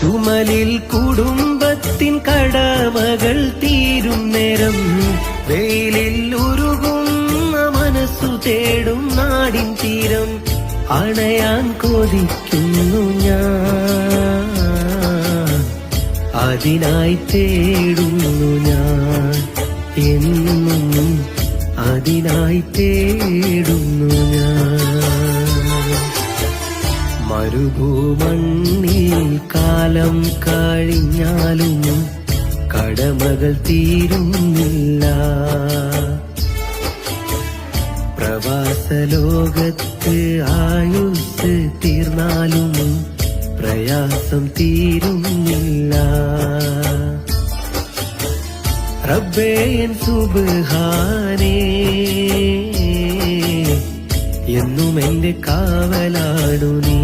ചുമലിൽ കുടുംബത്തിൻ കടമകൾ തീരും നേരം വെയിലിൽ ഉരുകുന്ന മനസ്സു തേടും നാടിൻ തീരം അണയാൻ കൊതിക്കുന്നു ഞാൻ, അതിനായി തേടുന്നു ഞാൻ എന്നും, അതിനായി തേടുന്നു ഞാൻ. മരുഭൂമണ്ണിൽ കാലം കഴിഞ്ഞാലും കടമകൾ തീരുന്നില്ല. പ്രവാസലോകത്ത് ആയുസ് തീർന്നാലും പ്രയാസം തീരുന്നില്ല. റബ്ബേ എൻ സുബ്ഹാനേ, എന്നും എന്റെ കാവലാടു നീ.